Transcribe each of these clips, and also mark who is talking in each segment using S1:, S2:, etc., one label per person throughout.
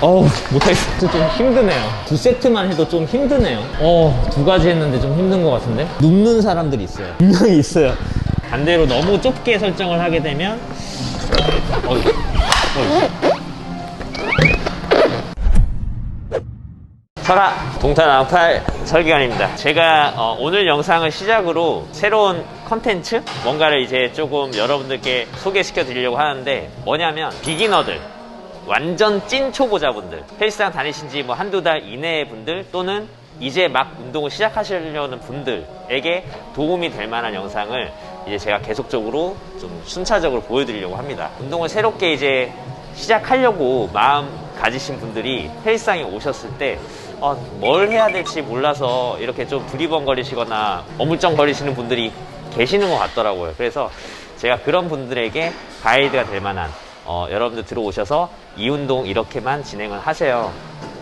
S1: 어우, 못하겠어. 좀 힘드네요. 2세트만 해도 좀 힘드네요. 2가지 했는데 좀 힘든 것 같은데? 눕는 사람들이 있어요. 분명히 있어요. 반대로 너무 좁게 설정을 하게 되면 설아 동탄왕팔 설기관입니다. 제가 오늘 영상을 시작으로 새로운 컨텐츠? 뭔가를 이제 조금 여러분들께 소개시켜 드리려고 하는데, 뭐냐면 비기너들, 완전 찐 초보자분들, 헬스장 다니신 지 뭐 한두 달 이내의 분들, 또는 이제 막 운동을 시작하시려는 분들에게 도움이 될 만한 영상을 이제 제가 계속적으로 좀 순차적으로 보여드리려고 합니다. 운동을 새롭게 이제 시작하려고 마음 가지신 분들이 헬스장에 오셨을 때 뭘 해야 될지 몰라서 이렇게 좀 두리번거리시거나 어물쩡거리시는 분들이 계시는 것 같더라고요. 그래서 제가 그런 분들에게 가이드가 될 만한, 여러분들 들어오셔서 이 운동 이렇게만 진행을 하세요,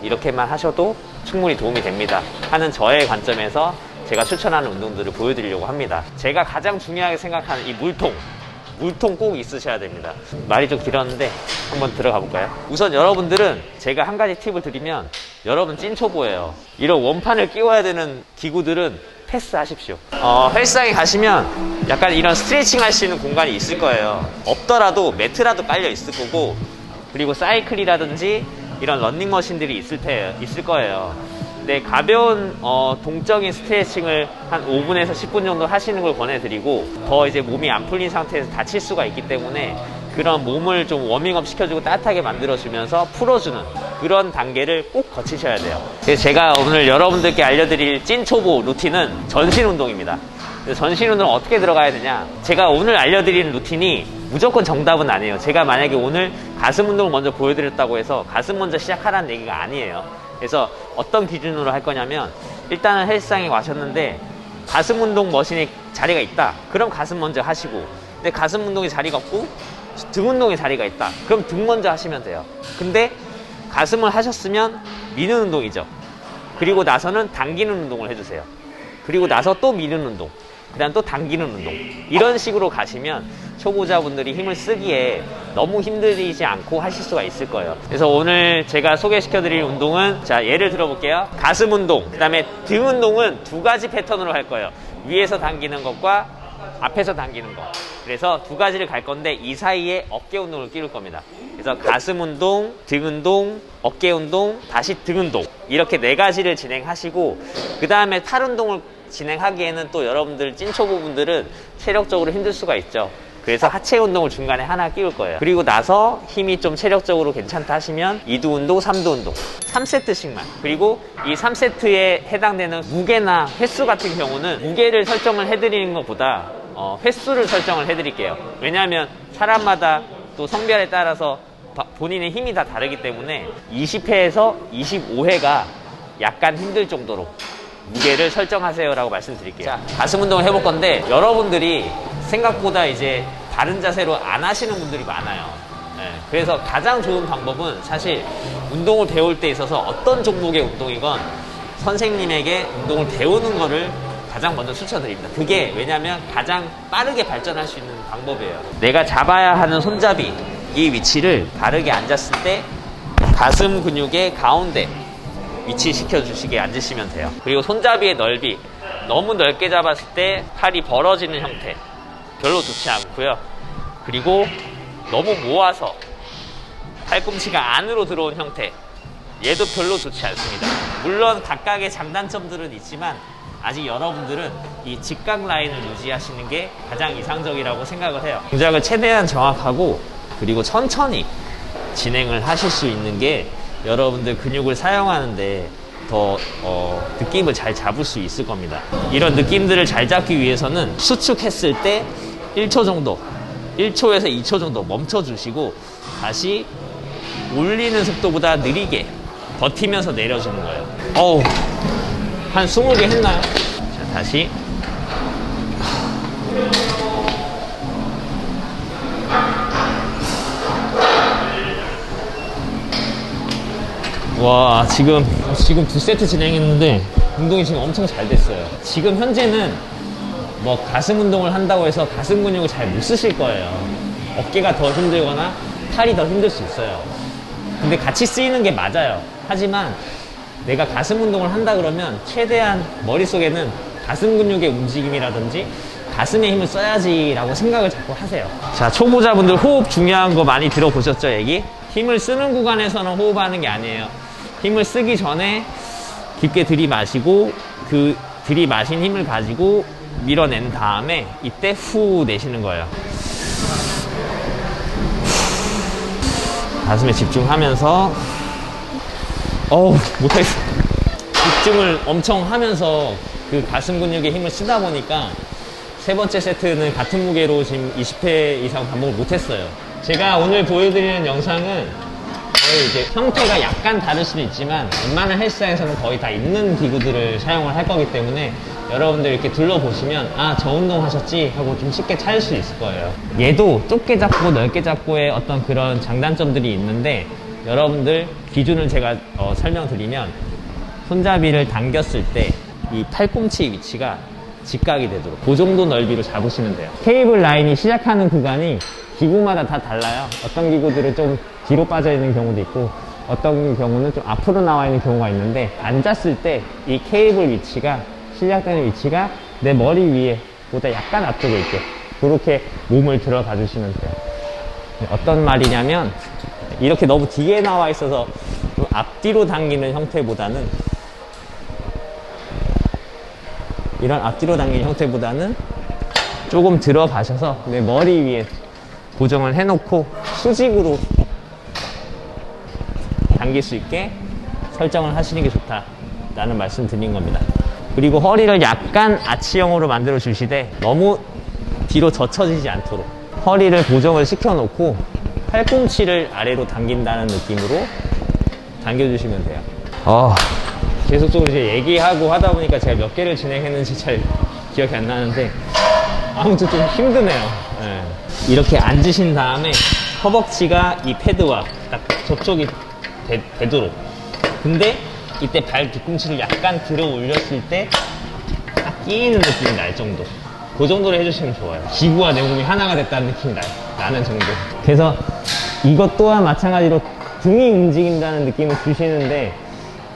S1: 이렇게만 하셔도 충분히 도움이 됩니다 하는 저의 관점에서 제가 추천하는 운동들을 보여드리려고 합니다. 제가 가장 중요하게 생각하는 이 물통 꼭 있으셔야 됩니다. 말이 좀 길었는데 한번 들어가 볼까요? 우선 여러분들은 제가 한 가지 팁을 드리면, 여러분 찐 초보예요. 이런 원판을 끼워야 되는 기구들은 패스하십시오. 헬스장에 가시면 약간 이런 스트레칭 할 수 있는 공간이 있을 거예요. 없더라도 매트라도 깔려 있을 거고, 그리고 사이클이라든지 이런 런닝머신들이 있을 거예요. 근데 가벼운 동적인 스트레칭을 한 5분에서 10분 정도 하시는 걸 권해드리고, 더 이제 몸이 안 풀린 상태에서 다칠 수가 있기 때문에 그런 몸을 좀 워밍업 시켜주고 따뜻하게 만들어주면서 풀어주는 그런 단계를 꼭 거치셔야 돼요. 그래서 제가 오늘 여러분들께 알려드릴 찐 초보 루틴은 전신 운동입니다. 전신 운동은 어떻게 들어가야 되냐, 제가 오늘 알려드리는 루틴이 무조건 정답은 아니에요. 제가 만약에 오늘 가슴 운동을 먼저 보여드렸다고 해서 가슴 먼저 시작하라는 얘기가 아니에요. 그래서 어떤 기준으로 할 거냐면, 일단은 헬스장에 와셨는데 가슴 운동 머신에 자리가 있다, 그럼 가슴 먼저 하시고, 근데 가슴 운동에 자리가 없고 등 운동에 자리가 있다, 그럼 등 먼저 하시면 돼요. 근데 가슴을 하셨으면 미는 운동이죠. 그리고 나서는 당기는 운동을 해주세요. 그리고 나서 또 미는 운동, 그 다음 또 당기는 운동, 이런 식으로 가시면 초보자분들이 힘을 쓰기에 너무 힘들지 않고 하실 수가 있을 거예요. 그래서 오늘 제가 소개시켜드릴 운동은, 자, 예를 들어볼게요. 가슴 운동, 그 다음에 등 운동은 2가지 패턴으로 할 거예요. 위에서 당기는 것과 앞에서 당기는 것. 그래서 2가지를 갈 건데 이 사이에 어깨 운동을 끼울 겁니다. 그래서 가슴 운동, 등 운동, 어깨 운동, 다시 등 운동, 이렇게 4가지를 진행하시고, 그 다음에 팔 운동을 진행하기에는 또 여러분들 찐 초보분들은 체력적으로 힘들 수가 있죠. 그래서 하체 운동을 중간에 하나 끼울 거예요. 그리고 나서 힘이 좀 체력적으로 괜찮다 하시면 2두 운동, 3두 운동 3세트씩만. 그리고 이 3세트에 해당되는 무게나 횟수 같은 경우는 무게를 설정을 해드리는 것보다 횟수를 설정을 해드릴게요. 왜냐하면 사람마다 또 성별에 따라서 본인의 힘이 다 다르기 때문에 20회에서 25회가 약간 힘들 정도로 무게를 설정하세요 라고 말씀드릴게요. 자, 가슴 운동을 해볼 건데, 여러분들이 생각보다 이제 바른 자세로 안 하시는 분들이 많아요. 그래서 가장 좋은 방법은 사실 운동을 배울 때 있어서 어떤 종목의 운동이건 선생님에게 운동을 배우는 거를 가장 먼저 추천드립니다. 그게 왜냐면 가장 빠르게 발전할 수 있는 방법이에요. 내가 잡아야 하는 손잡이, 이 위치를 바르게 앉았을 때 가슴 근육의 가운데 위치시켜 주시게 앉으시면 돼요. 그리고 손잡이의 넓이, 너무 넓게 잡았을 때 팔이 벌어지는 형태 별로 좋지 않고요. 그리고 너무 모아서 팔꿈치가 안으로 들어온 형태, 얘도 별로 좋지 않습니다. 물론 각각의 장단점들은 있지만 아직 여러분들은 이 직각 라인을 유지하시는 게 가장 이상적이라고 생각을 해요. 동작을 최대한 정확하고 그리고 천천히 진행을 하실 수 있는 게 여러분들 근육을 사용하는데 더 느낌을 잘 잡을 수 있을 겁니다. 이런 느낌들을 잘 잡기 위해서는 수축했을 때 1초 정도, 1초에서 2초 정도 멈춰주시고 다시 올리는 속도보다 느리게 버티면서 내려주는 거예요. 한 20개 했나요? 자, 다시. 와, 지금 2세트 진행했는데 운동이 지금 엄청 잘 됐어요. 지금 현재는 뭐 가슴 운동을 한다고 해서 가슴 근육을 잘 못 쓰실 거예요. 어깨가 더 힘들거나 팔이 더 힘들 수 있어요. 근데 같이 쓰이는 게 맞아요. 하지만 내가 가슴 운동을 한다 그러면 최대한 머릿속에는 가슴 근육의 움직임이라든지 가슴에 힘을 써야지 라고 생각을 자꾸 하세요. 자, 초보자분들 호흡 중요한 거 많이 들어보셨죠, 얘기? 힘을 쓰는 구간에서는 호흡하는 게 아니에요. 힘을 쓰기 전에 깊게 들이마시고 그 들이마신 힘을 가지고 밀어낸 다음에 이때 후 내쉬는 거예요. 가슴에 집중하면서 못하겠어. 집중을 엄청 하면서 그 가슴 근육에 힘을 쓰다 보니까 세 번째 세트는 같은 무게로 지금 20회 이상 반복을 못했어요. 제가 오늘 보여드리는 영상은 거의 이제 형태가 약간 다를 수도 있지만 웬만한 헬스장에서는 거의 다 있는 기구들을 사용을 할 거기 때문에 여러분들 이렇게 둘러보시면 아, 저 운동 하셨지? 하고 좀 쉽게 찾을 수 있을 거예요. 얘도 좁게 잡고 넓게 잡고의 어떤 그런 장단점들이 있는데 여러분들 기준을 제가 설명드리면 손잡이를 당겼을 때 이 팔꿈치 위치가 직각이 되도록 그 정도 넓이로 잡으시면 돼요. 케이블 라인이 시작하는 구간이 기구마다 다 달라요. 어떤 기구들은 좀 뒤로 빠져 있는 경우도 있고 어떤 경우는 좀 앞으로 나와 있는 경우가 있는데 앉았을 때 이 케이블 위치가 시작되는 위치가 내 머리 위에 보다 약간 앞쪽에 있게 그렇게 몸을 들어가 주시면 돼요. 어떤 말이냐면 이렇게 너무 뒤에 나와 있어서 좀 앞뒤로 당기는 형태보다는 이런 앞뒤로 당기는 형태보다는 조금 들어가셔서 내 머리 위에 고정을 해놓고 수직으로 당길 수 있게 설정을 하시는 게 좋다라는 말씀 드린 겁니다. 그리고 허리를 약간 아치형으로 만들어 주시되 너무 뒤로 젖혀지지 않도록 허리를 고정을 시켜놓고 팔꿈치를 아래로 당긴다는 느낌으로 당겨주시면 돼요. 계속적으로 이제 얘기하고 하다 보니까 제가 몇 개를 진행했는지 잘 기억이 안 나는데 아무튼 좀 힘드네요. 네. 이렇게 앉으신 다음에 허벅지가 이 패드와 딱 접촉이 되도록. 근데 이때 발 뒤꿈치를 약간 들어 올렸을 때 딱 끼이는 느낌이 날 정도. 그 정도로 해주시면 좋아요. 기구와 내 몸이 하나가 됐다는 느낌이 나는 정도. 그래서 이것 또한 마찬가지로 등이 움직인다는 느낌을 주시는데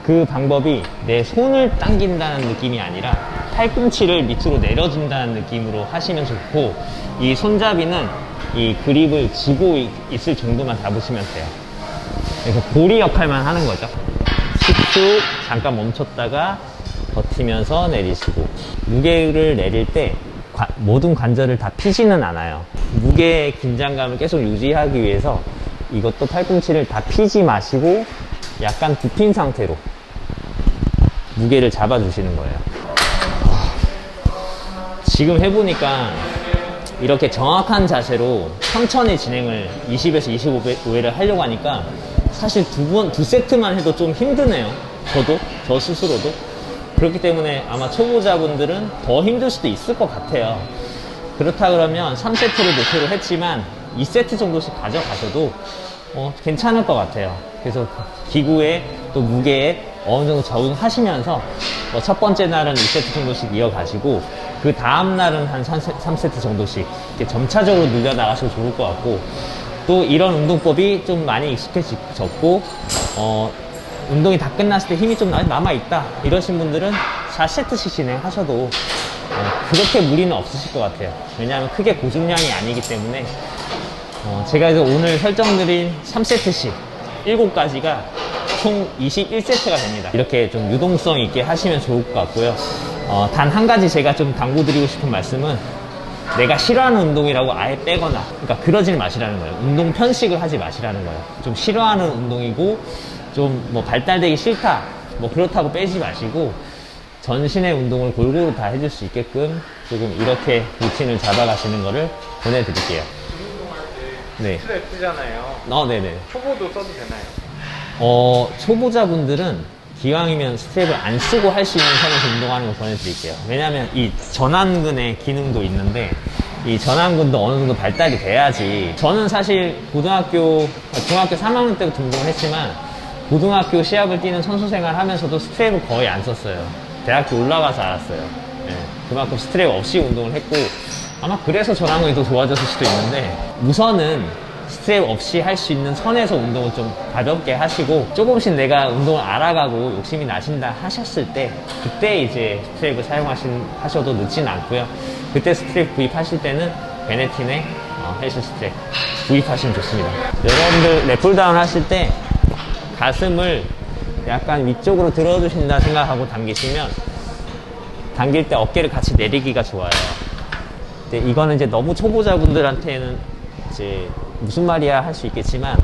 S1: 그 방법이 내 손을 당긴다는 느낌이 아니라 팔꿈치를 밑으로 내려준다는 느낌으로 하시면 좋고 이 손잡이는 이 그립을 쥐고 있을 정도만 잡으시면 돼요. 그래서 고리 역할만 하는 거죠. 10초 잠깐 멈췄다가 버티면서 내리시고 무게를 내릴 때 모든 관절을 다 피지는 않아요. 무게의 긴장감을 계속 유지하기 위해서 이것도 팔꿈치를 다 피지 마시고 약간 굽힌 상태로 무게를 잡아주시는 거예요. 지금 해보니까 이렇게 정확한 자세로 천천히 진행을 20에서 25회를 하려고 하니까 사실 두 세트만 해도 좀 힘드네요. 저 스스로도. 그렇기 때문에 아마 초보자분들은 더 힘들 수도 있을 것 같아요. 그렇다 그러면 3세트를 목표로 했지만 2세트 정도씩 가져가셔도 괜찮을 것 같아요. 그래서 기구에 또 무게에 어느 정도 적응하시면서 첫 번째 날은 2세트 정도씩 이어가시고 그 다음 날은 한 3세트 정도씩 이렇게 점차적으로 늘려나가시면 좋을 것 같고 또 이런 운동법이 좀 많이 익숙해졌고 운동이 다 끝났을 때 힘이 좀 남아있다 이러신 분들은 4세트씩 진행하셔도 그렇게 무리는 없으실 것 같아요. 왜냐하면 크게 고중량이 아니기 때문에 제가 오늘 설정드린 3세트씩 7가지가 총 21세트가 됩니다. 이렇게 좀 유동성 있게 하시면 좋을 것 같고요. 단 한 가지 제가 좀 당부드리고 싶은 말씀은 내가 싫어하는 운동이라고 아예 빼거나 그러니까 그러질 마시라는 거예요. 운동 편식을 하지 마시라는 거예요. 좀 싫어하는 운동이고 좀 뭐 발달되기 싫다 뭐 그렇다고 빼지 마시고 전신의 운동을 골고루 다 해줄 수 있게끔 조금 이렇게 루틴을 잡아가시는 거를 보내드릴게요. 네. 스트랩이잖아요. 네네.
S2: 초보도 써도 되나요?
S1: 초보자분들은 기왕이면 스트랩을 안 쓰고 할 수 있는 선에서 운동하는 걸 보내드릴게요. 왜냐하면 이 전완근의 기능도 있는데 이 전완근도 어느 정도 발달이 돼야지. 저는 사실 중학교 3학년 때부터 운동을 했지만 고등학교 시합을 뛰는 선수 생활 하면서도 스트랩을 거의 안 썼어요. 대학교 올라가서 알았어요. 네, 그만큼 스트랩 없이 운동을 했고 아마 그래서 전완근이 더 좋아졌을 수도 있는데 우선은 스트랩 없이 할 수 있는 선에서 운동을 좀 가볍게 하시고, 조금씩 내가 운동을 알아가고 욕심이 나신다 하셨을 때 그때 이제 스트랩을 사용하셔도 늦진 않고요. 그때 스트랩 구입하실 때는 베네틴의 헬스 스트랩 구입하시면 좋습니다. 여러분들 랩풀다운 하실 때 가슴을 약간 위쪽으로 들어주신다 생각하고 당기시면, 당길 때 어깨를 같이 내리기가 좋아요. 근데 이거는 이제 너무 초보자분들한테는 이제 무슨 말이야 할 수 있겠지만,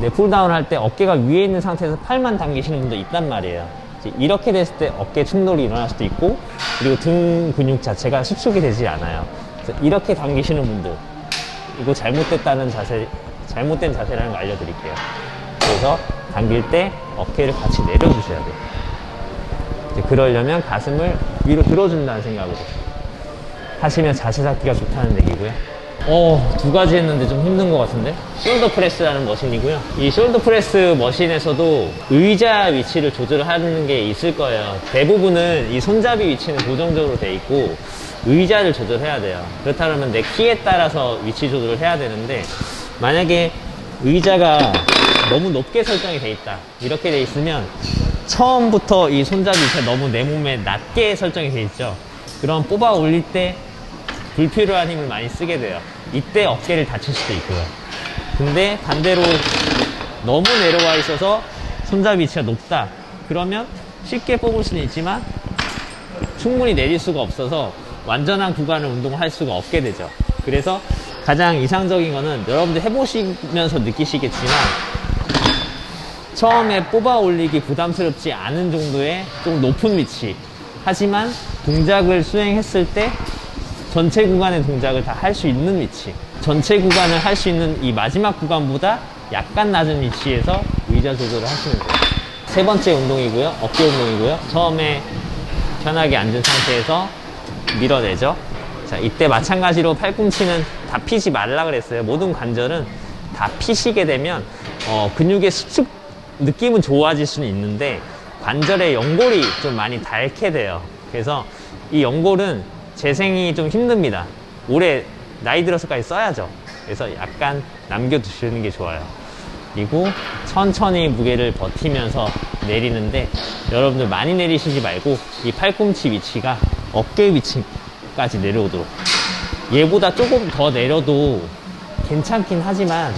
S1: 랩풀다운 할 때 어깨가 위에 있는 상태에서 팔만 당기시는 분도 있단 말이에요. 이렇게 됐을 때 어깨 충돌이 일어날 수도 있고, 그리고 등 근육 자체가 수축이 되지 않아요. 그래서 이렇게 당기시는 분들, 이거 잘못된 자세라는 걸 알려드릴게요. 그래서 당길 때 어깨를 같이 내려주셔야 돼요. 그러려면 가슴을 위로 들어준다는 생각으로 하시면 자세 잡기가 좋다는 얘기고요. 두 가지 했는데 좀 힘든 것 같은데? 숄더 프레스라는 머신이고요. 이 숄더 프레스 머신에서도 의자 위치를 조절하는 게 있을 거예요. 대부분은 이 손잡이 위치는 고정적으로 돼 있고 의자를 조절해야 돼요. 그렇다면 내 키에 따라서 위치 조절을 해야 되는데, 만약에 의자가 너무 높게 설정이 돼 있다, 이렇게 돼 있으면 처음부터 이 손잡이 위치가 너무 내 몸에 낮게 설정이 돼 있죠. 그럼 뽑아 올릴 때 불필요한 힘을 많이 쓰게 돼요. 이때 어깨를 다칠 수도 있고요. 근데 반대로 너무 내려와 있어서 손잡이 위치가 높다, 그러면 쉽게 뽑을 수는 있지만 충분히 내릴 수가 없어서 완전한 구간을 운동을 할 수가 없게 되죠. 그래서 가장 이상적인 거는, 여러분들 해보시면서 느끼시겠지만 처음에 뽑아 올리기 부담스럽지 않은 정도의 좀 높은 위치, 하지만 동작을 수행했을 때 전체 구간의 동작을 다 할 수 있는 위치, 전체 구간을 할 수 있는 이 마지막 구간보다 약간 낮은 위치에서 의자 조절을 하시면 돼요. 세 번째 운동이고요. 어깨 운동이고요. 처음에 편하게 앉은 상태에서 밀어내죠. 자, 이때 마찬가지로 팔꿈치는 다 피지 말라 그랬어요. 모든 관절은 다 피시게 되면 근육의 수축 느낌은 좋아질 수는 있는데 관절의 연골이 좀 많이 닳게 돼요. 그래서 이 연골은 재생이 좀 힘듭니다. 오래 나이 들어서까지 써야죠. 그래서 약간 남겨두시는 게 좋아요. 그리고 천천히 무게를 버티면서 내리는데, 여러분들 많이 내리시지 말고 이 팔꿈치 위치가 어깨 위치까지 내려오도록, 얘보다 조금 더 내려도 괜찮긴 하지만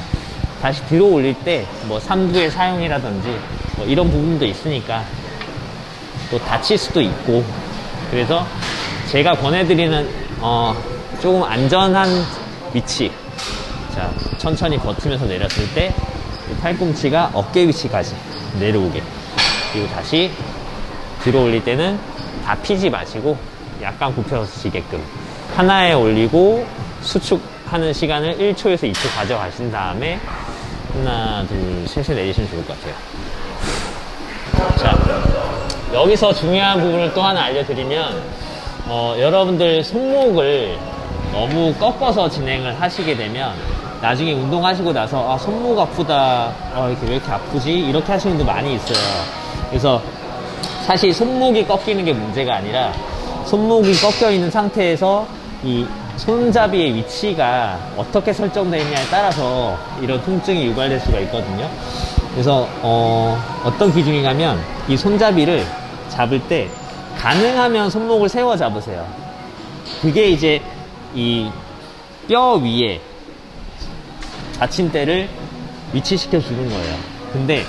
S1: 다시 들어 올릴 때 뭐 삼두의 사용이라든지 뭐 이런 부분도 있으니까 또 다칠 수도 있고, 그래서 제가 권해드리는 조금 안전한 위치, 자, 천천히 버티면서 내렸을 때 팔꿈치가 어깨 위치까지 내려오게, 그리고 다시 들어 올릴 때는 다 피지 마시고 약간 굽혀지게끔 하나에 올리고 수축하는 시간을 1초에서 2초 가져가신 다음에 하나, 둘, 셋에 내리시면 좋을 것 같아요. 자, 여기서 중요한 부분을 또 하나 알려드리면, 여러분들 손목을 너무 꺾어서 진행을 하시게 되면 나중에 운동하시고 나서 손목 아프다, 이렇게 왜 이렇게 아프지? 이렇게 하시는 분도 많이 있어요. 그래서 사실 손목이 꺾이는 게 문제가 아니라, 손목이 꺾여 있는 상태에서 이 손잡이의 위치가 어떻게 설정되어 있냐에 따라서 이런 통증이 유발될 수가 있거든요. 그래서 어떤 기준이냐면, 이 손잡이를 잡을 때 가능하면 손목을 세워 잡으세요. 그게 이제 이 뼈 위에 받침대를 위치시켜 주는 거예요. 근데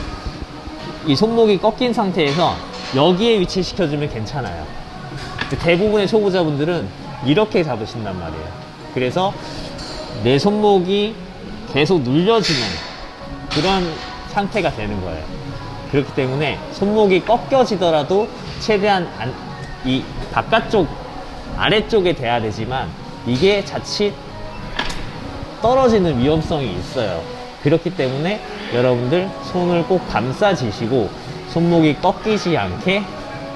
S1: 이 손목이 꺾인 상태에서 여기에 위치시켜 주면 괜찮아요. 대부분의 초보자분들은 이렇게 잡으신단 말이에요. 그래서 내 손목이 계속 눌려지는 그런 상태가 되는 거예요. 그렇기 때문에 손목이 꺾여지더라도 최대한 이 바깥쪽 아래쪽에 돼야 되지만, 이게 자칫 떨어지는 위험성이 있어요. 그렇기 때문에 여러분들 손을 꼭 감싸지시고 손목이 꺾이지 않게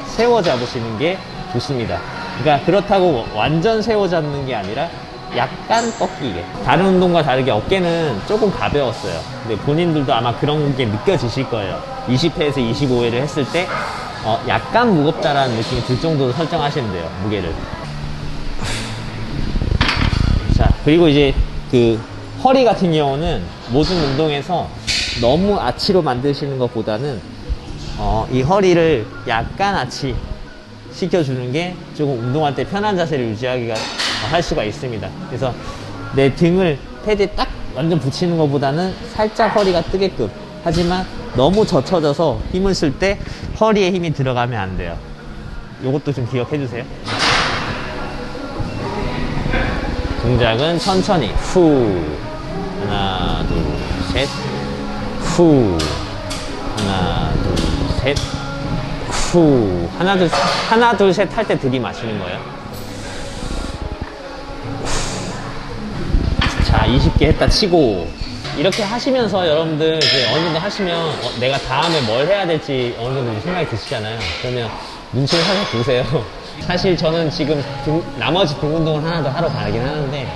S1: 세워 잡으시는 게 좋습니다. 그러니까 그렇다고 완전 세워 잡는 게 아니라 약간 꺾이게. 다른 운동과 다르게 어깨는 조금 가벼웠어요. 근데 본인들도 아마 그런 게 느껴지실 거예요. 20회에서 25회를 했을 때 약간 무겁다라는 느낌이 들 정도로 설정하시면 돼요, 무게를. 자, 그리고 이제 그 허리 같은 경우는 모든 운동에서 너무 아치로 만드시는 것보다는 이 허리를 약간 아치 시켜주는 게 조금 운동할 때 편한 자세를 유지하기가 할 수가 있습니다. 그래서 내 등을 패드에 딱 완전 붙이는 것보다는 살짝 허리가 뜨게끔. 하지만 너무 젖혀져서 힘을 쓸 때 허리에 힘이 들어가면 안 돼요. 요것도 좀 기억해 주세요. 동작은 천천히 후 하나 둘 셋 후 하나 둘 셋 후 하나 둘 셋 할 때 들이마시는 거예요. 자 20개 했다 치고 이렇게 하시면서 여러분들 이제 어느 정도 하시면 내가 다음에 뭘 해야 될지 어느 정도 생각이 드시잖아요. 그러면 눈치를 살짝 보세요. 사실 저는 지금 나머지 등 운동을 하나 더 하러 가긴 하는데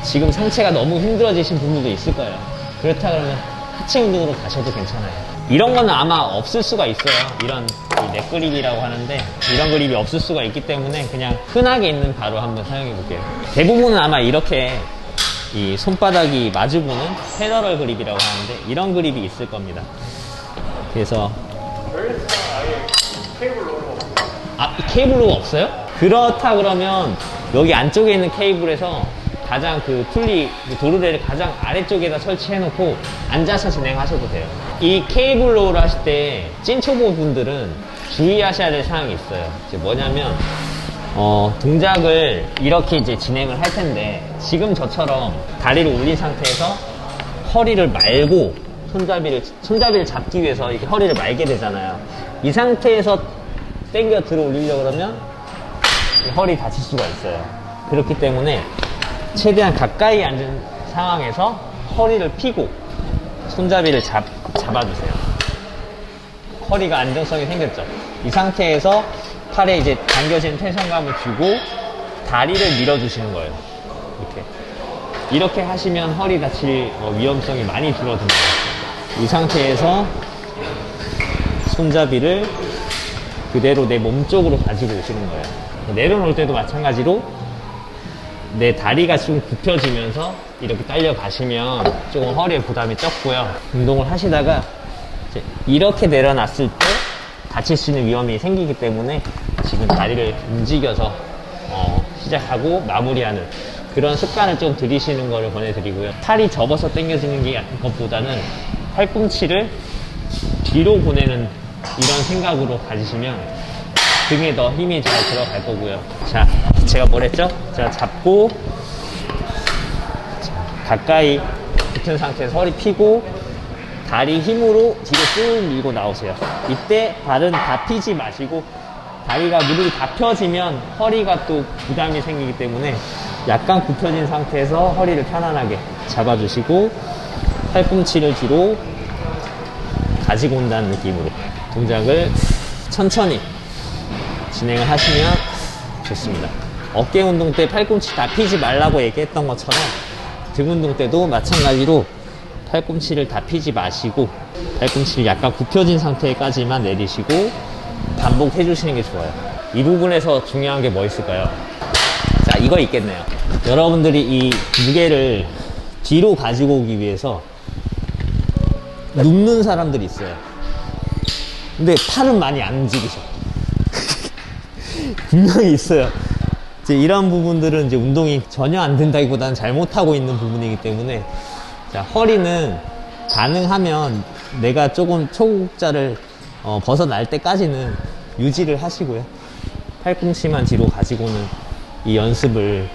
S1: 지금 상체가 너무 힘들어지신 분들도 있을 거예요. 그렇다 그러면 하체 운동으로 가셔도 괜찮아요. 이런 거는 아마 없을 수가 있어요. 이런 넥 그립이라고 하는데 이런 그립이 없을 수가 있기 때문에 그냥 흔하게 있는 바로 한번 사용해 볼게요. 대부분은 아마 이렇게 이 손바닥이 마주보는 페더럴 그립이라고 하는데 이런 그립이 있을 겁니다. 그래서 케이블로가 없어요? 그렇다 그러면 여기 안쪽에 있는 케이블에서 가장 그 풀리 도르래를 가장 아래쪽에다 설치해 놓고 앉아서 진행하셔도 돼요. 이 케이블로우를 하실 때 찐초보 분들은 주의하셔야 될 사항이 있어요. 이제 뭐냐면 동작을 이렇게 이제 진행을 할 텐데 지금 저처럼 다리를 올린 상태에서 허리를 말고 손잡이를 잡기 위해서 이렇게 허리를 말게 되잖아요. 이 상태에서 당겨 들어 올리려고 그러면 허리 다칠 수가 있어요. 그렇기 때문에 최대한 가까이 앉은 상황에서 허리를 펴고 손잡이를 잡아주세요. 허리가 안정성이 생겼죠. 이 상태에서 팔에 이제 당겨진 텐션감을 주고 다리를 밀어주시는 거예요. 이렇게 하시면 허리 다칠 위험성이 많이 줄어듭니다. 이 상태에서 손잡이를 그대로 내 몸 쪽으로 가지고 오시는 거예요. 내려놓을 때도 마찬가지로 내 다리가 좀 굽혀지면서 이렇게 딸려 가시면 조금 허리에 부담이 적고요. 운동을 하시다가 이렇게 내려놨을 때 다칠 수 있는 위험이 생기기 때문에 지금 다리를 움직여서 시작하고 마무리하는 그런 습관을 좀 들이시는 거를 권해드리고요. 팔이 접어서 당겨지는 것보다는 팔꿈치를 뒤로 보내는 이런 생각으로 가지시면 등에 더 힘이 잘 들어갈 거고요. 자, 제가 뭘 했죠? 제가 잡고 가까이 붙은 상태에서 허리 펴고 다리 힘으로 뒤로 쭉 밀고 나오세요. 이때 발은 다 피지 마시고 다리가 무릎이 다 펴지면 허리가 또 부담이 생기기 때문에 약간 굽혀진 상태에서 허리를 편안하게 잡아주시고 팔꿈치를 뒤로 가지고 온다는 느낌으로 동작을 천천히 진행을 하시면 좋습니다. 어깨 운동 때 팔꿈치 다 피지 말라고 얘기했던 것처럼 등 운동 때도 마찬가지로 팔꿈치를 다 피지 마시고 팔꿈치를 약간 굽혀진 상태까지만 내리시고 반복해 주시는 게 좋아요. 이 부분에서 중요한 게 뭐 있을까요? 자, 이거 있겠네요. 여러분들이 이 무게를 뒤로 가지고 오기 위해서 눕는 사람들이 있어요. 근데 팔은 많이 안 움직이죠. 분명히 있어요. 이제 이런 부분들은 이제 운동이 전혀 안 된다기보다는 잘못하고 있는 부분이기 때문에 자, 허리는 가능하면 내가 조금 초급자를 벗어날 때까지는 유지를 하시고요. 팔꿈치만 뒤로 가지고는 이 연습을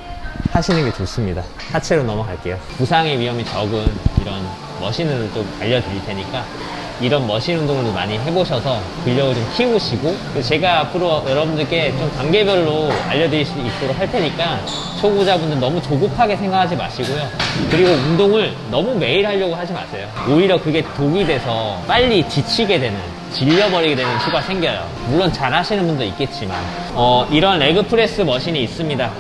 S1: 하시는 게 좋습니다. 하체로 넘어갈게요. 부상의 위험이 적은 이런 머신을 좀 알려드릴 테니까 이런 머신 운동을 많이 해보셔서 근력을 좀 키우시고 제가 앞으로 여러분들께 좀 단계별로 알려드릴 수 있도록 할 테니까 초보자분들 너무 조급하게 생각하지 마시고요. 그리고 운동을 너무 매일 하려고 하지 마세요. 오히려 그게 독이 돼서 빨리 지치게 되는, 질려버리게 되는 수가 생겨요. 물론 잘 하시는 분도 있겠지만 이런 레그 프레스 머신이 있습니다.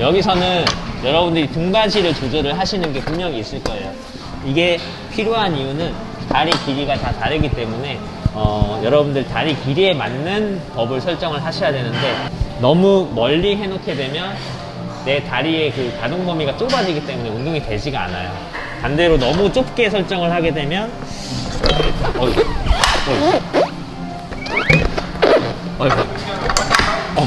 S1: 여기서는 여러분들이 등받이를 조절을 하시는 게 분명히 있을 거예요. 이게 필요한 이유는 다리 길이가 다 다르기 때문에 여러분들 다리 길이에 맞는 법을 설정을 하셔야 되는데 너무 멀리 해놓게 되면 내 다리의 그 가동 범위가 좁아지기 때문에 운동이 되지가 않아요. 반대로 너무 좁게 설정을 하게 되면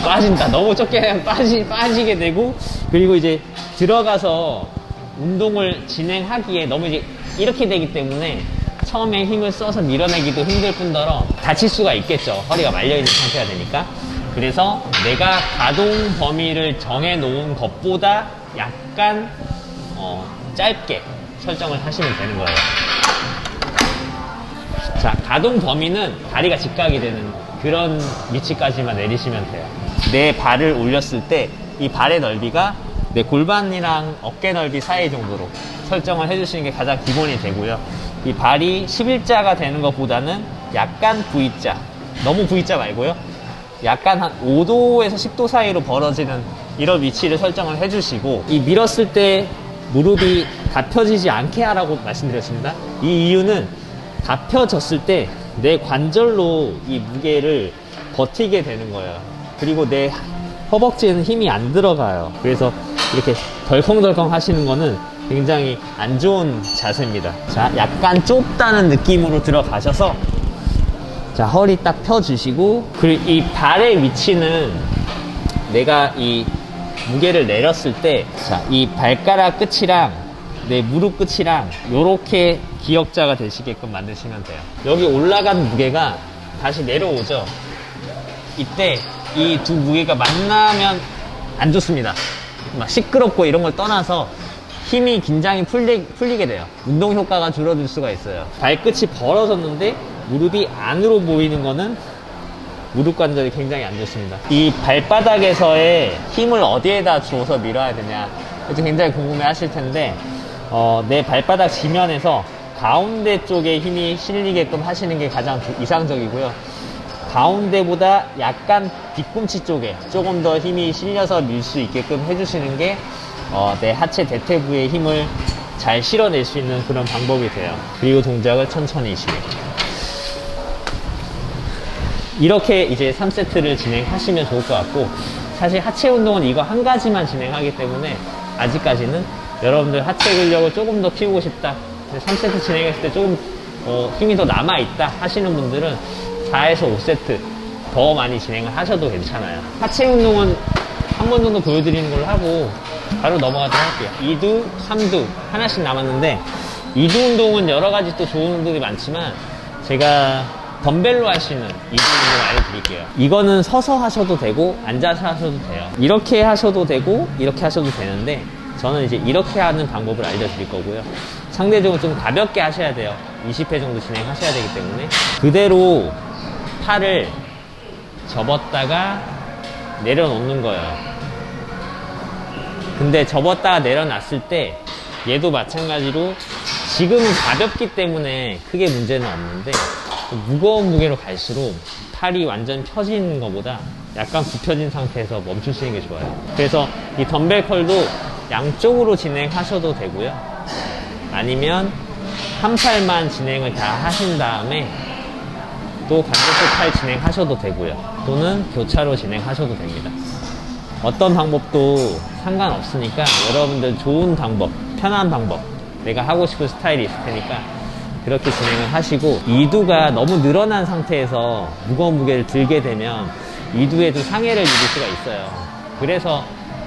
S1: 빠진다. 너무 좁게 하면 빠지게 되고, 그리고 이제 들어가서 운동을 진행하기에 너무 이제 이렇게 되기 때문에 처음에 힘을 써서 밀어내기도 힘들 뿐더러 다칠 수가 있겠죠. 허리가 말려있는 상태가 되니까. 그래서 내가 가동 범위를 정해놓은 것보다 약간 짧게 설정을 하시면 되는 거예요. 자, 가동 범위는 다리가 직각이 되는 그런 위치까지만 내리시면 돼요. 내 발을 올렸을 때 이 발의 넓이가 내 골반이랑 어깨 넓이 사이 정도로 설정을 해주시는 게 가장 기본이 되고요. 이 발이 11자가 되는 것보다는 약간 V자, 너무 V자 말고요. 약간 한 5도에서 10도 사이로 벌어지는 이런 위치를 설정을 해주시고, 이 밀었을 때 무릎이 다 펴지지 않게 하라고 말씀드렸습니다. 이 이유는 다 펴졌을 때 내 관절로 이 무게를 버티게 되는 거예요. 그리고 내 허벅지에는 힘이 안 들어가요. 그래서 이렇게 덜컹덜컹 하시는 거는 굉장히 안 좋은 자세입니다. 자, 약간 좁다는 느낌으로 들어가셔서, 자, 허리 딱 펴주시고, 그리고 이 발의 위치는 내가 이 무게를 내렸을 때, 자, 이 발가락 끝이랑 내 무릎 끝이랑 요렇게 기역자가 되시게끔 만드시면 돼요. 여기 올라간 무게가 다시 내려오죠. 이때 이 두 무게가 만나면 안 좋습니다. 막 시끄럽고 이런 걸 떠나서 힘이 긴장이 풀리게 돼요. 운동 효과가 줄어들 수가 있어요. 발끝이 벌어졌는데 무릎이 안으로 보이는 거는 무릎 관절이 굉장히 안 좋습니다. 이 발바닥에서의 힘을 어디에다 주어서 밀어야 되냐, 그래서 굉장히 궁금해 하실 텐데, 내 발바닥 지면에서 가운데 쪽에 힘이 실리게끔 하시는 게 가장 이상적이고요. 가운데보다 약간 뒤꿈치 쪽에 조금 더 힘이 실려서 밀 수 있게끔 해주시는 게 내 하체 대퇴부의 힘을 잘 실어낼 수 있는 그런 방법이 돼요. 그리고 동작을 천천히 진행. 이렇게 이제 3세트를 진행하시면 좋을 것 같고, 사실 하체 운동은 이거 한 가지만 진행하기 때문에 아직까지는 여러분들 하체 근력을 조금 더 키우고 싶다, 3세트 진행했을 때 조금 힘이 더 남아있다 하시는 분들은 4에서 5세트 더 많이 진행을 하셔도 괜찮아요. 하체 운동은 한 번 정도 보여드리는 걸로 하고 바로 넘어가도록 할게요. 2두, 3두 하나씩 남았는데, 2두 운동은 여러 가지 또 좋은 운동이 많지만 제가 덤벨로 할 수 있는 2두 운동 알려드릴게요. 이거는 서서 하셔도 되고 앉아서 하셔도 돼요. 이렇게 하셔도 되고 이렇게 하셔도 되는데, 저는 이제 이렇게 하는 방법을 알려드릴 거고요. 상대적으로 좀 가볍게 하셔야 돼요. 20회 정도 진행하셔야 되기 때문에. 그대로 팔을 접었다가 내려놓는 거예요. 근데 접었다가 내려놨을 때 얘도 마찬가지로 지금은 가볍기 때문에 크게 문제는 없는데, 무거운 무게로 갈수록 팔이 완전 펴지는 것보다 약간 굽혀진 상태에서 멈추시는 게 좋아요. 그래서 이 덤벨 컬도 양쪽으로 진행하셔도 되고요. 아니면 한 팔만 진행을 다 하신 다음에 또 반대쪽 팔 진행하셔도 되고요. 또는 교차로 진행하셔도 됩니다. 어떤 방법도 상관없으니까 여러분들 좋은 방법, 편한 방법, 내가 하고 싶은 스타일이 있을 테니까 그렇게 진행을 하시고, 2두가 너무 늘어난 상태에서 무거운 무게를 들게 되면 2두에도 상해를 입을 수가 있어요. 그래서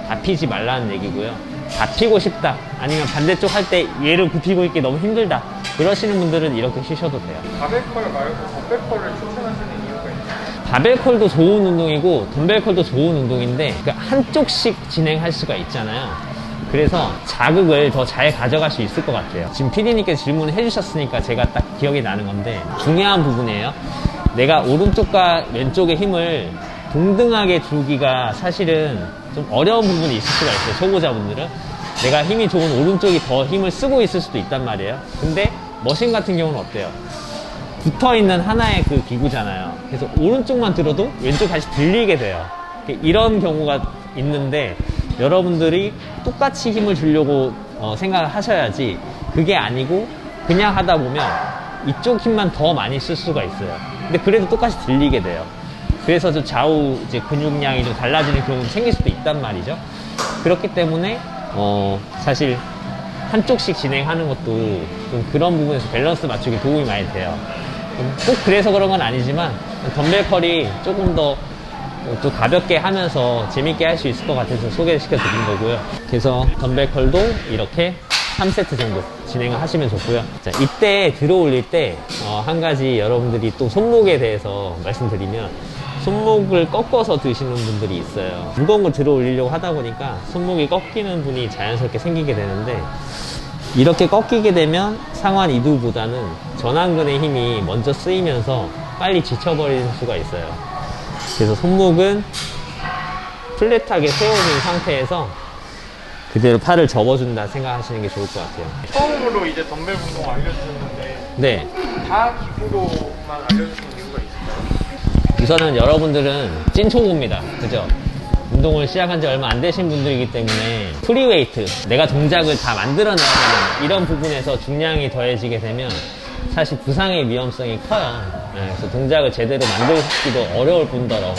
S1: 다 피지 말라는 얘기고요. 다 피고 싶다, 아니면 반대쪽 할 때 얘를 굽히고 있기 너무 힘들다, 그러시는 분들은 이렇게 쉬셔도 돼요.
S2: 바벨컬 말고 덤벨컬을 추천하시는 이유가 있나요?
S1: 바벨컬도 좋은 운동이고 덤벨컬도 좋은 운동인데, 한쪽씩 진행할 수가 있잖아요. 그래서 자극을 더 잘 가져갈 수 있을 것 같아요. 지금 PD님께서 질문을 해주셨으니까 제가 딱 기억이 나는 건데, 중요한 부분이에요. 내가 오른쪽과 왼쪽의 힘을 동등하게 주기가 사실은 좀 어려운 부분이 있을 수가 있어요. 초보자분들은 내가 힘이 좋은 오른쪽이 더 힘을 쓰고 있을 수도 있단 말이에요. 근데 머신 같은 경우는 어때요? 붙어있는 하나의 그 기구잖아요. 그래서 오른쪽만 들어도 왼쪽 다시 들리게 돼요. 이런 경우가 있는데, 여러분들이 똑같이 힘을 주려고 생각을 하셔야지, 그게 아니고 그냥 하다 보면 이쪽 힘만 더 많이 쓸 수가 있어요. 근데 그래도 똑같이 들리게 돼요. 그래서 좀 좌우 이제 근육량이 좀 달라지는 경우도 생길 수도 있단 말이죠. 그렇기 때문에 사실 한쪽씩 진행하는 것도 좀 그런 부분에서 밸런스 맞추기 도움이 많이 돼요. 꼭 그래서 그런 건 아니지만 덤벨 컬이 조금 더 또 가볍게 하면서 재밌게 할 수 있을 것 같아서 소개시켜 드린 거고요. 그래서 덤벨 컬도 이렇게 3세트 정도 진행을 하시면 좋고요. 자, 이때 들어 올릴 때 한 가지 여러분들이 또 손목에 대해서 말씀드리면, 손목을 꺾어서 드시는 분들이 있어요. 무거운 걸 들어 올리려고 하다 보니까 손목이 꺾이는 분이 자연스럽게 생기게 되는데, 이렇게 꺾이게 되면 상완 이두보다는 전완근의 힘이 먼저 쓰이면서 빨리 지쳐버리는 수가 있어요. 그래서 손목은 플랫하게 세워진 상태에서 그대로 팔을 접어준다 생각하시는 게 좋을 것 같아요.
S2: 처음으로 이제 덤벨 운동 알려주셨는데
S1: 네.
S2: 다 기구로만 알려주시는 이유가 있을까요?
S1: 우선은 여러분들은 찐초보입니다. 그죠? 운동을 시작한 지 얼마 안 되신 분들이기 때문에 프리웨이트, 내가 동작을 다 만들어내야 되는 이런 부분에서 중량이 더해지게 되면 사실 부상의 위험성이 커요. 그래서 동작을 제대로 만들기도 어려울 뿐더러,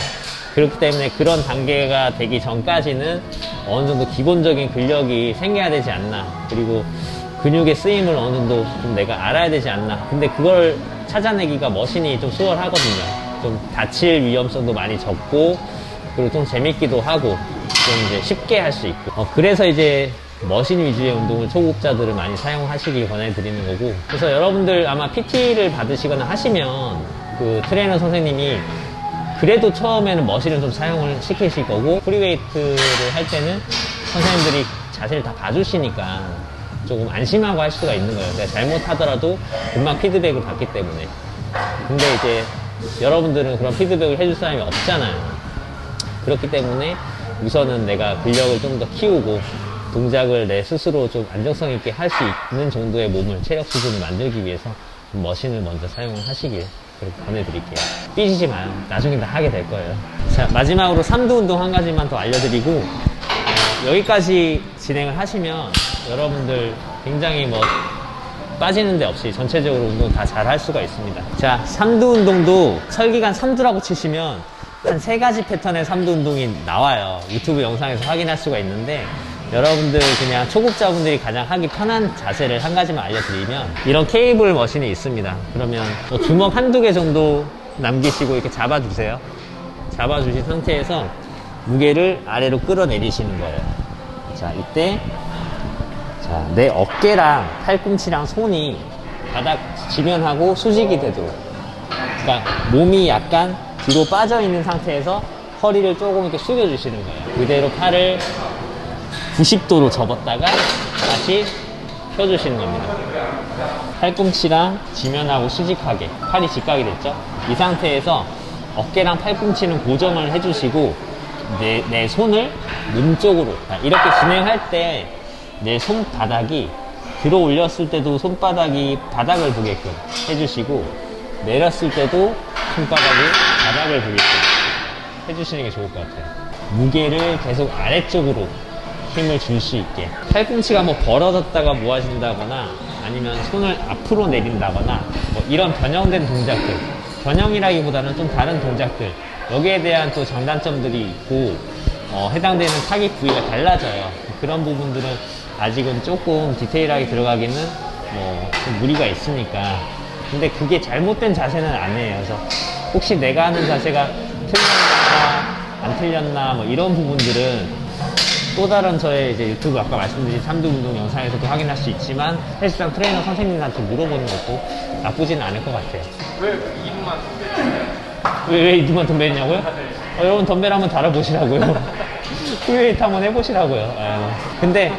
S1: 그렇기 때문에 그런 단계가 되기 전까지는 어느 정도 기본적인 근력이 생겨야 되지 않나, 그리고 근육의 쓰임을 어느 정도 좀 내가 알아야 되지 않나. 근데 그걸 찾아내기가 머신이 좀 수월하거든요. 좀 다칠 위험성도 많이 적고, 그리고 좀 재밌기도 하고, 좀 이제 쉽게 할 수 있고. 그래서 이제 머신 위주의 운동을 초급자들을 많이 사용하시길 권해드리는 거고, 그래서 여러분들 아마 PT를 받으시거나 하시면 그 트레이너 선생님이 그래도 처음에는 머신을 좀 사용을 시키실 거고, 프리웨이트를 할 때는 선생님들이 자세를 다 봐주시니까 조금 안심하고 할 수가 있는 거예요. 내가 잘못하더라도 금방 피드백을 받기 때문에. 근데 이제 여러분들은 그런 피드백을 해줄 사람이 없잖아요. 그렇기 때문에 우선은 내가 근력을 좀 더 키우고 동작을 내 스스로 좀 안정성 있게 할 수 있는 정도의 몸을, 체력 수준을 만들기 위해서 머신을 먼저 사용을 하시길 그렇게 권해드릴게요. 삐지지 마요. 나중에 다 하게 될 거예요. 자, 마지막으로 삼두 운동 한 가지만 더 알려드리고, 여기까지 진행을 하시면 여러분들 굉장히 빠지는 데 없이 전체적으로 운동 다 잘 할 수가 있습니다. 자, 삼두 운동도 설기관 삼두라고 치시면 한 3가지 패턴의 삼두 운동이 나와요. 유튜브 영상에서 확인할 수가 있는데, 여러분들 그냥 초급자분들이 가장 하기 편한 자세를 한 가지만 알려드리면, 이런 케이블 머신이 있습니다. 그러면 주먹 한두 개 정도 남기시고 이렇게 잡아주세요. 잡아주신 상태에서 무게를 아래로 끌어내리시는 거예요. 자, 이때 내 어깨랑 팔꿈치랑 손이 바닥 지면하고 수직이 되도록, 그러니까 몸이 약간 뒤로 빠져 있는 상태에서 허리를 조금 이렇게 숙여주시는 거예요. 그대로 팔을 90도로 접었다가 다시 펴주시는 겁니다. 팔꿈치랑 지면하고 수직하게, 팔이 직각이 됐죠? 이 상태에서 어깨랑 팔꿈치는 고정을 해주시고, 내 손을 몸 쪽으로, 이렇게 진행할 때 내 손바닥이 들어 올렸을 때도 손바닥이 바닥을 보게끔 해주시고, 내렸을 때도 손바닥이 바닥을 보게끔 해주시는 게 좋을 것 같아요. 무게를 계속 아래쪽으로 힘을 줄 수 있게. 팔꿈치가 벌어졌다가 모아진다거나 아니면 손을 앞으로 내린다거나 이런 변형된 동작들, 변형이라기보다는 좀 다른 동작들, 여기에 대한 또 장단점들이 있고 해당되는 타깃 부위가 달라져요. 그런 부분들은 아직은 조금 디테일하게 들어가기는 좀 무리가 있으니까. 근데 그게 잘못된 자세는 아니에요. 그래서 혹시 내가 하는 자세가 틀렸나 안 틀렸나 이런 부분들은 또 다른 저의 이제 유튜브 아까 말씀드린 삼두 운동 영상에서도 확인할 수 있지만, 헬스장 트레이너 선생님한테 물어보는 것도 나쁘지는 않을 것 같아요.
S2: 왜 이두만 덤벨이냐고요?
S1: 왜 이두만 덤벨이냐고요? 여러분 덤벨 한번 달아보시라고요. 프리웨이트 한번 해보시라고요. 근데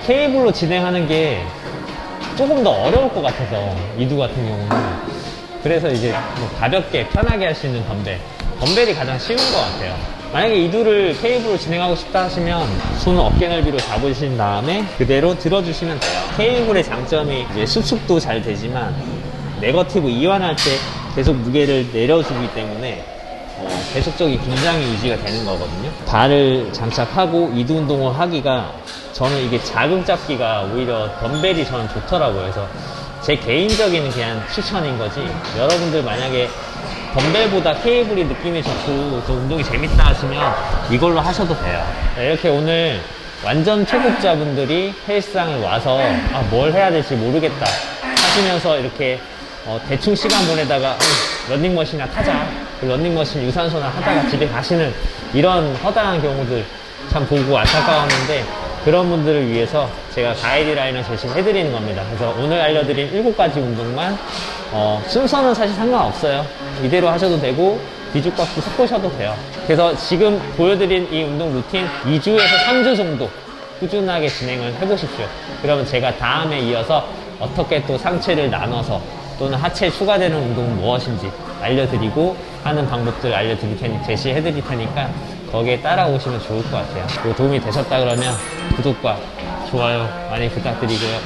S1: 케이블로 진행하는 게 조금 더 어려울 것 같아서, 이두 같은 경우는. 그래서 이제 가볍게 편하게 할 수 있는 덤벨이 가장 쉬운 것 같아요. 만약에 이두를 케이블로 진행하고 싶다 하시면 손을 어깨 넓이로 잡으신 다음에 그대로 들어주시면 돼요. 케이블의 장점이 이제 수축도 잘 되지만 네거티브 이완할 때 계속 무게를 내려주기 때문에 계속적인 긴장이 유지가 되는 거거든요. 발을 장착하고 이두 운동을 하기가, 저는 이게 자극 잡기가 오히려 덤벨이 저는 좋더라고요. 그래서 제 개인적인 그냥 추천인 거지, 여러분들 만약에 덤벨보다 케이블이 느낌이 좋고 또 운동이 재밌다 하시면 이걸로 하셔도 돼요. 이렇게 오늘 완전 초급자분들이 헬스장에 와서 뭘 해야 될지 모르겠다 하시면서 이렇게 대충 시간 보내다가 런닝머신이나 타자, 런닝머신 유산소나 하다가 집에 가시는 이런 허다한 경우들 참 보고 안타까웠는데, 그런 분들을 위해서 제가 가이드라인을 제시해드리는 겁니다. 그래서 오늘 알려드린 7가지 운동만 순서는 사실 상관없어요. 이대로 하셔도 되고 뒤죽박죽 섞으셔도 돼요. 그래서 지금 보여드린 이 운동 루틴 2주에서 3주 정도 꾸준하게 진행을 해보십시오. 그러면 제가 다음에 이어서 어떻게 또 상체를 나눠서 또는 하체에 추가되는 운동은 무엇인지 알려드리고 하는 방법들을 알려드릴 테니 제시해드릴 테니까 거기에 따라오시면 좋을 것 같아요. 그리고 도움이 되셨다 그러면 구독과 좋아요 많이 부탁드리고요.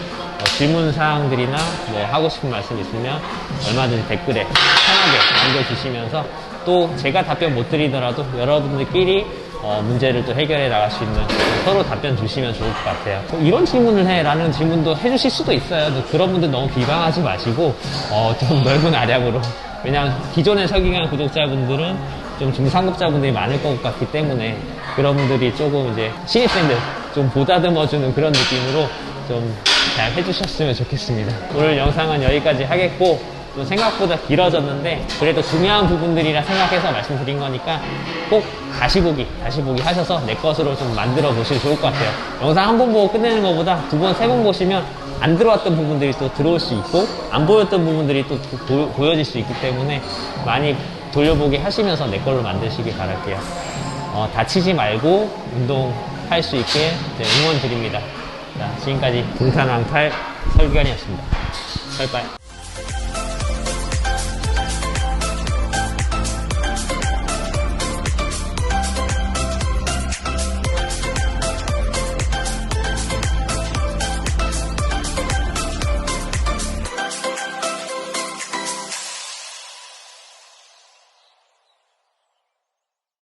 S1: 질문 사항들이나 뭐 하고 싶은 말씀 있으면 얼마든지 댓글에 편하게 남겨주시면서 또 제가 답변 못 드리더라도 여러분들끼리 문제를 또 해결해 나갈 수 있는, 서로 답변 주시면 좋을 것 같아요. 이런 질문을 해 라는 질문도 해주실 수도 있어요. 그런 분들 너무 비방하지 마시고 좀 넓은 아량으로, 왜냐하면 기존에 설계한 구독자분들은 좀 중상급자분들이 많을 것 같기 때문에 그런 분들이 조금 이제 신입생들 좀 보다듬어주는 그런 느낌으로 좀 잘 해주셨으면 좋겠습니다. 오늘 영상은 여기까지 하겠고, 또 생각보다 길어졌는데 그래도 중요한 부분들이라 생각해서 말씀드린 거니까 꼭 다시 보기 하셔서 내 것으로 좀 만들어 보시면 좋을 것 같아요. 영상 한 번 보고 끝내는 것보다 2번, 3번 보시면 안 들어왔던 부분들이 또 들어올 수 있고 안 보였던 부분들이 또 보여질 수 있기 때문에 많이 돌려보기 하시면서 내 걸로 만드시길 바랄게요. 다치지 말고 운동할 수 있게 응원 드립니다. 자, 지금까지 등산왕팔 설기관이었습니다. 빠이빠이.